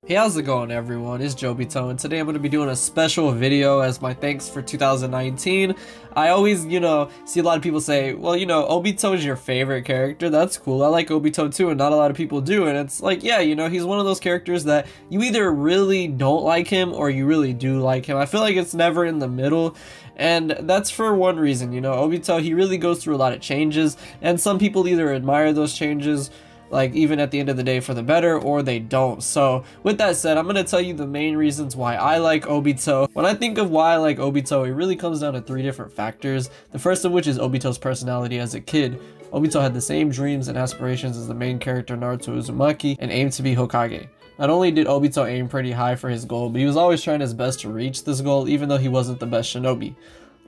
Hey, how's it going everyone? It's Obito, and today I'm going to be doing a special video as my thanks for 2019. I always, see a lot of people say, well, Obito is your favorite character. That's cool. I like Obito too, and not a lot of people do. And it's like, yeah, he's one of those characters that you either really don't like him or you really do like him. I feel like it's never in the middle. And that's for one reason, Obito, he really goes through a lot of changes, and some people either admire those changes, like even at the end of the day, for the better, or they don't. So with that said, I'm going to tell you the main reasons why I like Obito. When I think of why I like Obito, it really comes down to three different factors. The first of which is Obito's personality as a kid. Obito had the same dreams and aspirations as the main character Naruto Uzumaki and aimed to be Hokage. Not only did Obito aim pretty high for his goal, but he was always trying his best to reach this goal, even though he wasn't the best shinobi.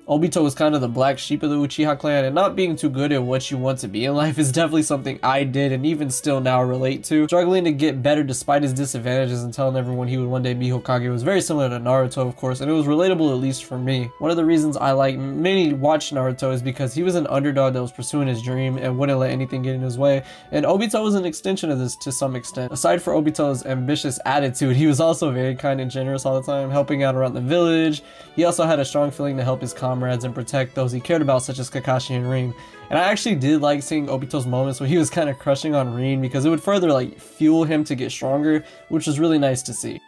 Obito was kind of the black sheep of the Uchiha clan, and not being too good at what you want to be in life is definitely something I did and even still now relate to. Struggling to get better despite his disadvantages and telling everyone he would one day be Hokage was very similar to Naruto, of course, and it was relatable, at least for me. One of the reasons I like many watch Naruto is because he was an underdog that was pursuing his dream and wouldn't let anything get in his way, and Obito was an extension of this to some extent. Aside from Obito's ambitious attitude, he was also very kind and generous all the time, helping out around the village. He also had a strong feeling to help his comrades and protect those he cared about, such as Kakashi and Rin. And I actually did like seeing Obito's moments where he was kind of crushing on Rin, because it would further fuel him to get stronger, which was really nice to see.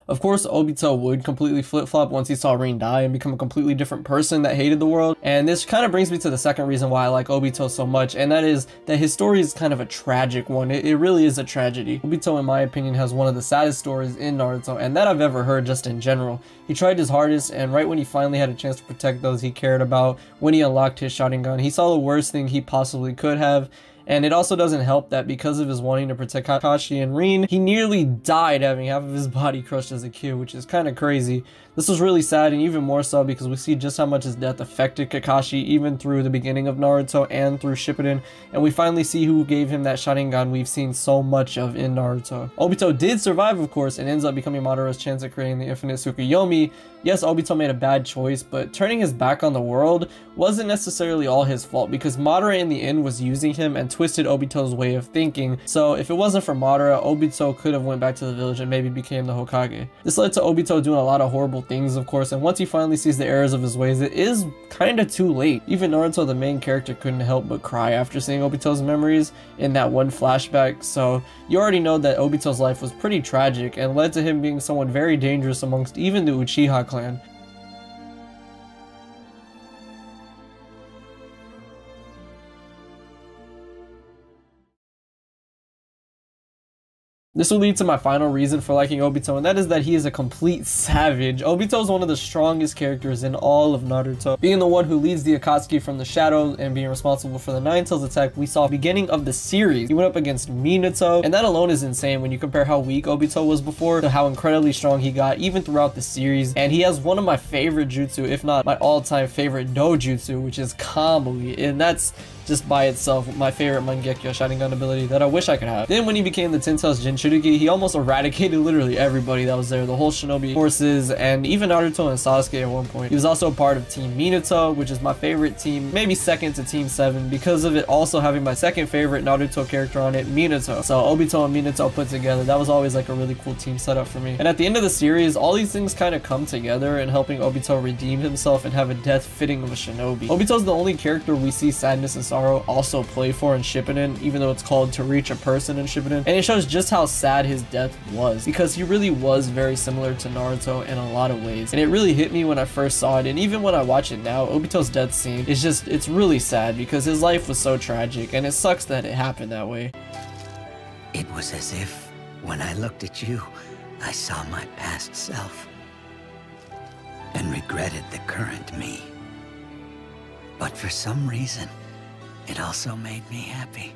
Of course, Obito would completely flip-flop once he saw Rin die and become a completely different person that hated the world. And this kind of brings me to the second reason why I like Obito so much, and that is that his story is kind of a tragic one. It really is a tragedy. Obito, in my opinion, has one of the saddest stories in Naruto, and that I've ever heard just in general. He tried his hardest, and right when he finally had a chance to protect those he cared about, when he unlocked his Sharingan, he saw the worst thing he possibly could have. And it also doesn't help that because of his wanting to protect Kakashi and Rin, he nearly died having half of his body crushed as a kid, which is kind of crazy. This was really sad, and even more so because we see just how much his death affected Kakashi even through the beginning of Naruto and through Shippuden, and we finally see who gave him that Sharingan we've seen so much of in Naruto. Obito did survive, of course, and ends up becoming Madara's chance at creating the infinite Tsukuyomi. Yes, Obito made a bad choice, but turning his back on the world wasn't necessarily all his fault, because Madara in the end was using him and twisted Obito's way of thinking. So if it wasn't for Madara, Obito could have went back to the village and maybe became the Hokage. This led to Obito doing a lot of horrible things, of course, and once he finally sees the errors of his ways, it is kinda too late. Even Naruto, the main character, couldn't help but cry after seeing Obito's memories in that one flashback, so you already know that Obito's life was pretty tragic and led to him being someone very dangerous amongst even the Uchiha clan. This will lead to my final reason for liking Obito, and that is that he is a complete savage. Obito is one of the strongest characters in all of Naruto, being the one who leads the Akatsuki from the shadow and being responsible for the Nine Tails attack we saw at the beginning of the series. He went up against Minato, and that alone is insane when you compare how weak Obito was before to how incredibly strong he got even throughout the series. And he has one of my favorite jutsu, if not my all-time favorite dojutsu, which is Kamui, and that's just by itself my favorite Mangekyo Sharingan ability that I wish I could have. Then when he became the Ten Tails Jinchuriki, he almost eradicated literally everybody that was there, the whole shinobi forces, and even Naruto and Sasuke at one point. He was also a part of Team Minato, which is my favorite team, maybe second to Team 7, because of it also having my second favorite Naruto character on it, Minato. So Obito and Minato put together, that was always like a really cool team setup for me. And at the end of the series, all these things kind of come together in helping Obito redeem himself and have a death fitting of a shinobi. Obito's the only character we see sadness and sorrow also play for in Shippuden, even though it's called to reach a person in Shippuden, and it shows just how sad his death was, because he really was very similar to Naruto in a lot of ways, and it really hit me when I first saw it. And even when I watch it now, Obito's death scene is just, it's really sad because his life was so tragic, and it sucks that it happened that way. It was as if, when I looked at you, I saw my past self and regretted the current me. But for some reason, it also made me happy.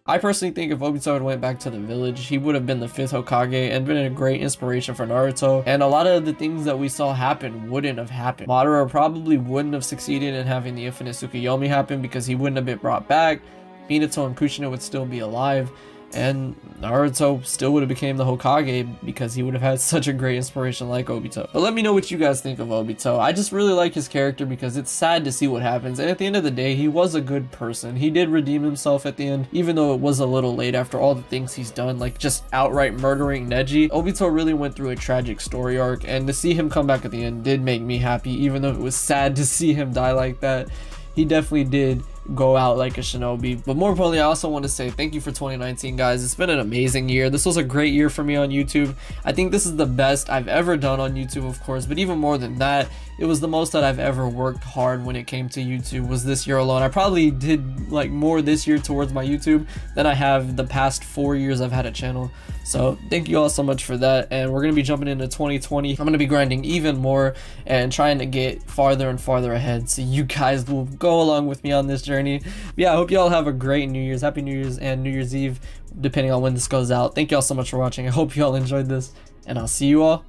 I personally think if Obito had went back to the village, he would have been the 5th Hokage and been a great inspiration for Naruto, and a lot of the things that we saw happen wouldn't have happened. Madara probably wouldn't have succeeded in having the infinite Tsukuyomi happen because he wouldn't have been brought back. Minato and Kushina would still be alive, and Naruto still would have became the Hokage because he would have had such a great inspiration like Obito. But let me know what you guys think of Obito. I just really like his character because it's sad to see what happens, and at the end of the day, he was a good person. He did redeem himself at the end, even though it was a little late after all the things he's done, like just outright murdering Neji. Obito really went through a tragic story arc, and to see him come back at the end did make me happy, even though it was sad to see him die like that. He definitely did go out like a shinobi. But more importantly, I also want to say thank you for 2019, guys. It's been an amazing year. This was a great year for me on YouTube. I think this is the best I've ever done on YouTube, of course, but even more than that, it was the most that I've ever worked hard when it came to YouTube was this year alone. I probably did like more this year towards my YouTube than I have the past 4 years I've had a channel. So thank you all so much for that, and we're going to be jumping into 2020. I'm going to be grinding even more and trying to get farther and farther ahead, so you guys will go along with me on this journey. But yeah, I hope you all have a great New Year's, Happy New Year's and New Year's Eve, depending on when this goes out. Thank you all so much for watching. I hope you all enjoyed this, and I'll see you all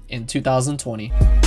in 2020.